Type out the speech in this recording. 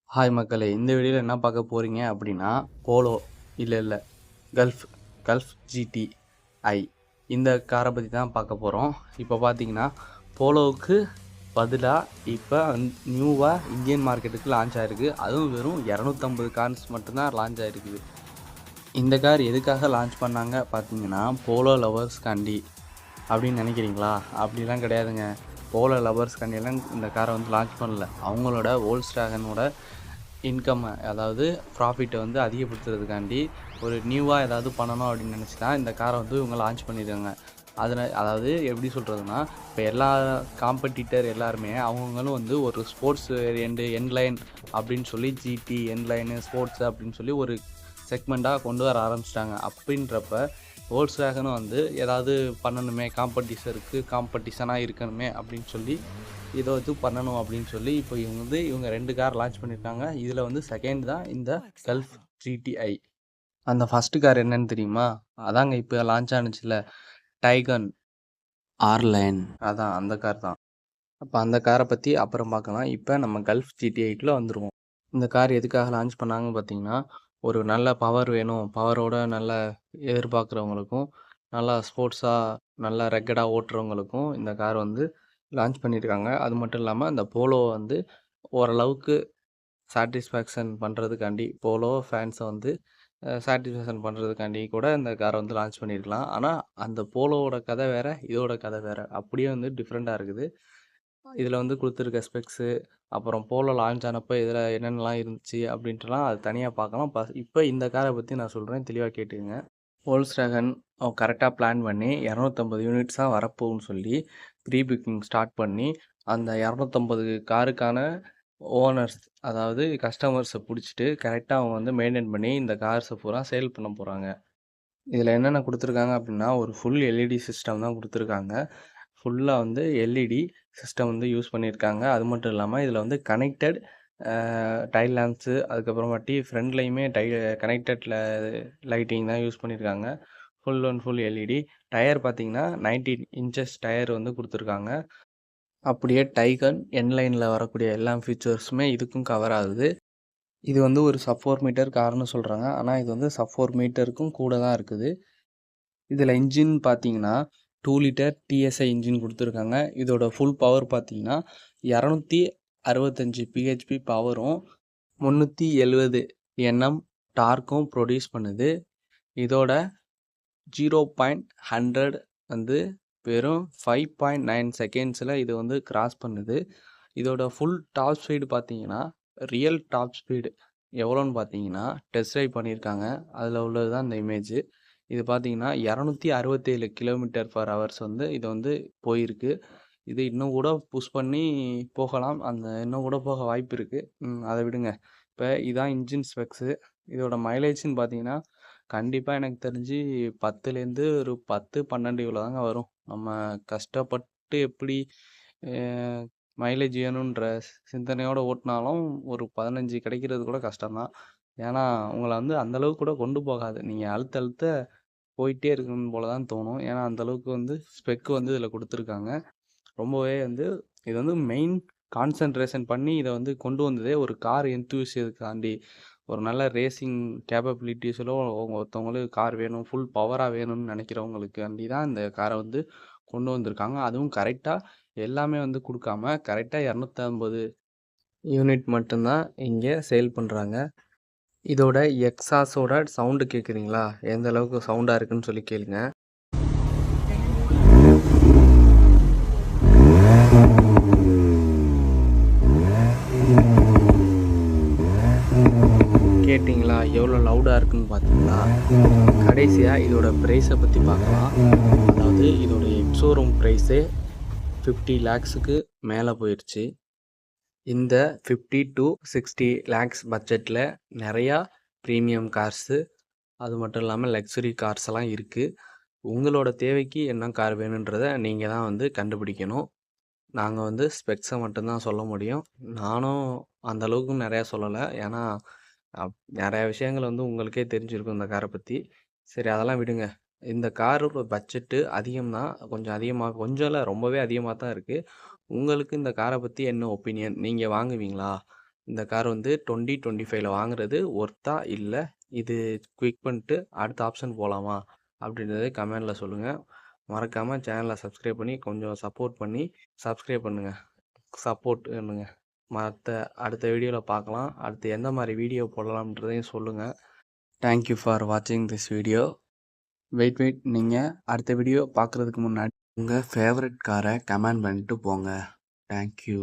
Hi மக்களே! இந்த வீடியோல என்ன பார்க்க போறீங்க அப்படின்னா, போலோ இல்ல கல்ஃப் கல்ஃப் GTI இந்த கார பத்தி தான் பார்க்க போறோம். இப்போ பார்த்தீங்கன்னா, போலோவுக்கு பதிலா இப்ப நியூவா இந்தியன் மார்க்கெட்டுக்கு லான்ச் ஆயிருக்கு. அதுவும் வெறும் 250 கார்ஸ் மட்டும் தான் லான்ச் ஆயிருக்குது. இந்த கார் எதுக்காக லான்ச் பண்ணாங்க பார்த்தீங்கன்னா, போலோ லவர்ஸ்காண்டி அப்படின்னு நினைக்கிறீங்களா? அப்படிலாம் கிடையாதுங்க. போலோ லவர்ஸ்காண்டிலாம் இந்த காரை வந்து லான்ச் பண்ணல. அவங்களோட வோல்க்ஸ்வேகனோட இன்கம் அதாவது ப்ராஃபிட்டை வந்து அதிகப்படுத்துறதுக்காண்டி ஒரு நியூவாக ஏதாவது பண்ணணும் அப்படின்னு நினச்சி தான் இந்த காரை வந்து இவங்க லான்ச் பண்ணியிருக்காங்க. அதாவது எப்படி சொல்கிறதுனா, இப்போ எல்லா காம்படிட்டர் எல்லாருமே அவங்கவுங்களும் வந்து ஒரு ஸ்போர்ட்ஸ் என்லைன் அப்படின்னு சொல்லி ஜிடி என்லைனு ஸ்போர்ட்ஸு அப்படின்னு சொல்லி ஒரு செக்மெண்ட்டாக கொண்டு வர ஆரம்பிச்சிட்டாங்க. அப்படின்றப்ப வோல்க்ஸ்வேகனும் வந்து ஏதாவது பண்ணணுமே, காம்படிஷனாக இருக்கணுமே அப்படின்னு சொல்லி இதை வந்து பண்ணணும் அப்படின்னு சொல்லி இப்போ இவங்க 2 கார் லான்ச் பண்ணியிருக்காங்க. இதில் வந்து செகண்ட் தான் இந்த கல்ஃப் GTI. அந்த ஃபஸ்ட்டு கார் என்னன்னு தெரியுமா? அதாங்க இப்போ லான்ச் ஆனுச்சுல்ல, டைகன் ஆர்லைன். அதான் அந்த கார் தான். அப்போ அந்த காரை பற்றி அப்புறம் பார்க்கலாம். இப்போ நம்ம கல்ஃப் GT8ல வந்துருவோம். இந்த கார் எதுக்காக லான்ச் பண்ணாங்கன்னு பார்த்தீங்கன்னா, ஒரு நல்ல பவர் வேணும், பவரோட நல்லா எதிர்பார்க்குறவங்களுக்கும், நல்லா ஸ்போர்ட்ஸாக நல்லா ரெக்கடாக ஓட்டுறவங்களுக்கும் இந்த கார் வந்து லான்ச் பண்ணியிருக்காங்க. அது மட்டும் இல்லாமல் இந்த போலோ வந்து ஓரளவுக்கு சாட்டிஸ்ஃபேக்ஷன் பண்ணுறதுக்காண்டி, போலோ ஃபேன்ஸை வந்து சாட்டிஸ்ஃபேக்ஷன் பண்ணுறதுக்காண்டி கூட இந்த காரை வந்து லான்ச் பண்ணியிருக்கலாம். ஆனால் அந்த போலோவோட கதை வேறு, இதோட கதை வேறு. அப்படியே வந்து டிஃப்ரெண்ட்டாக இருக்குது. இதில் வந்து கொடுத்துருக்க ஸ்பெக்ஸு, அப்புறம் போலோ லான்ச் ஆனப்போ இதில் என்னென்னலாம் இருந்துச்சு அப்படின்ட்டுலாம் அது தனியாக பார்க்கலாம். இப்போ இந்த காரை பற்றி நான் சொல்கிறேன், தெளிவாக கேட்டுக்கங்க. வோல்க்ஸ்வேகன் கரெக்டாக பிளான் பண்ணி 250 யூனிட்ஸாக வரப்போகுதுன்னு சொல்லி ப்ரீ புக்கிங் ஸ்டார்ட் பண்ணி, அந்த 250 காருக்கான ஓனர்ஸ் அதாவது கஸ்டமர்ஸை பிடிச்சிட்டு கரெக்டாக அவங்க வந்து மெயின்டைன் பண்ணி இந்த கார்ஸை பூரா சேல் பண்ண போகிறாங்க. இதில் என்னென்ன கொடுத்துருக்காங்க அப்படின்னா, ஒரு ஃபுல் எல்இடி சிஸ்டம் தான் கொடுத்துருக்காங்க. ஃபுல்லாக வந்து எல்இடி சிஸ்டம் வந்து யூஸ் பண்ணியிருக்காங்க. அது மட்டும் இல்லாமல் இதில் வந்து கனெக்டட் டைல் லேம்ப்ஸு, அதுக்கப்புறமாட்டி ஃப்ரண்ட்லேயுமே கனெக்டட் லைட்டிங் தான் யூஸ் பண்ணியிருக்காங்க. Full and full LED. Tyre பார்த்தீங்கன்னா 19 இன்ச்சஸ் டயர் வந்து கொடுத்துருக்காங்க. அப்படியே டைகன் என்லைனில் வரக்கூடிய எல்லா ஃபீச்சர்ஸுமே இதுக்கும் கவர் ஆகுது. இது வந்து ஒரு சப் 4 மீட்டர் கார்னு சொல்கிறாங்க. ஆனால் இது வந்து சப் 4 மீட்டருக்கும் கூட தான் இருக்குது. இதில் இன்ஜின் பார்த்தீங்கன்னா 2 லிட்டர் டிஎஸ்ஐ இன்ஜின் கொடுத்துருக்காங்க. இதோட ஃபுல் பவர் பார்த்தீங்கன்னா 265 பிஹெச்பி பவரும் 370 என்எம் டார்க்கும் ப்ரொடியூஸ் பண்ணுது. இதோட 0.100 வந்து வெறும் 5.9 செகண்ட்ஸில் இது வந்து கிராஸ் பண்ணுது. இதோட ஃபுல் டாப் ஸ்பீடு பார்த்தீங்கன்னா, ரியல் டாப் ஸ்பீடு எவ்வளோன்னு பார்த்தீங்கன்னா, டெஸ்ட் ட்ரைவ் பண்ணியிருக்காங்க. அதில் உள்ளது தான் இந்த இமேஜு. இது பார்த்தீங்கன்னா 267 km/h வந்து இது வந்து போயிருக்கு. இது இன்னும் கூட புஷ் பண்ணி போகலாம். இன்னும் கூட போக வாய்ப்பு இருக்குது. அதை விடுங்க. இப்போ இதான் இன்ஜின் ஸ்பெக்ஸு. இதோட மைலேஜ்னு பார்த்தீங்கன்னா, கண்டிப்பாக எனக்கு தெரிஞ்சு 10லேருந்து ஒரு 10, 12 இவ்வளோ தாங்க வரும். நம்ம கஷ்டப்பட்டு எப்படி மைலேஜ் வேணுன்ற சிந்தனையோடு ஓட்டினாலும் ஒரு 15 கிடைக்கிறது கூட கஷ்டம்தான். ஏன்னா உங்களை வந்து அந்தளவுக்கு கூட கொண்டு போகாது. நீங்கள் அழுத்த அழுத்த போயிட்டே இருக்கணும் போல தான் தோணும். ஏன்னா அந்தளவுக்கு வந்து ஸ்பெக் வந்து இதில் கொடுத்துருக்காங்க. ரொம்பவே வந்து இது வந்து மெயின் கான்சன்ட்ரேஷன் பண்ணி இதை வந்து கொண்டு வந்ததே ஒரு கார் என்தூசியதுக்காண்டி, ஒரு நல்ல ரேசிங் கேப்பபிலிட்டிஸில் ஒருத்தவங்களுக்கு கார் வேணும், ஃபுல் பவராக வேணும்னு நினைக்கிறவங்களுக்காண்டி தான் இந்த காரை வந்து கொண்டு வந்திருக்காங்க. அதுவும் கரெக்டாக எல்லாமே வந்து கொடுக்காம கரெக்டாக 250 யூனிட் மட்டும்தான் இங்கே சேல் பண்ணுறாங்க. இதோட எக்ஸாஸோட சவுண்டு கேட்குறீங்களா? எந்த அளவுக்கு சவுண்டாக இருக்குன்னு சொல்லி கேளுங்க. கேட்டிங்களா? எவ்வளோ லவுடாக இருக்குன்னு பார்த்தீங்களா? கடைசியாக இதோட ப்ரைஸை பற்றி பார்க்கலாம். அதாவது இதோட எக்ஸோரூம் ப்ரைஸே 50 லேக்ஸுக்கு மேலே போயிடுச்சு. இந்த 50 to 60 லேக்ஸ் பட்ஜெட்டில் நிறையா ப்ரீமியம் கார்ஸு, அது மட்டும் இல்லாமல் லக்ஸுரி கார்ஸ் எல்லாம் இருக்குது. உங்களோட தேவைக்கு என்ன கார் வேணுன்றதை நீங்கள் தான் வந்து கண்டுபிடிக்கணும். நாங்கள் வந்து ஸ்பெக்ஸை மட்டும்தான் சொல்ல முடியும். நானும் அந்தளவுக்கு நிறையா சொல்லலை. ஏன்னா நிறையா விஷயங்கள் வந்து உங்களுக்கே தெரிஞ்சிருக்கும் இந்த காரை பற்றி. சரி, அதெல்லாம் விடுங்க. இந்த காரோட பட்ஜெட்டு அதிகம் தான். கொஞ்சம் இல்லை, ரொம்பவே அதிகமாக தான் இருக்குது. உங்களுக்கு இந்த காரை பற்றி என்ன ஒப்பீனியன்? நீங்கள் வாங்குவீங்களா? இந்த கார் வந்து 2025ல வாங்குறது ஒர்த்தா இல்லை, இது குயிக் பண்ணிட்டு அடுத்த ஆப்ஷன் போகலாமா அப்படின்றத கமெண்டில் சொல்லுங்கள். மறக்காமல் சேனலை சப்ஸ்கிரைப் பண்ணி கொஞ்சம் சப்போர்ட் பண்ணி சப்ஸ்கிரைப் பண்ணுங்கள். சப்போர்ட் பண்ணுங்க. அடுத்த வீடியோவில் பார்க்கலாம். அடுத்து எந்த மாதிரி வீடியோ போடலாம்ன்றதையும் சொல்லுங்கள். தேங்க்யூ ஃபார் வாட்சிங் திஸ் வீடியோ. வெயிட் நீங்கள் அடுத்த வீடியோ பார்க்குறதுக்கு முன்னாடி உங்கள் ஃபேவரட் காரை கமெண்ட் பண்ணிட்டு போங்க. தேங்க்யூ.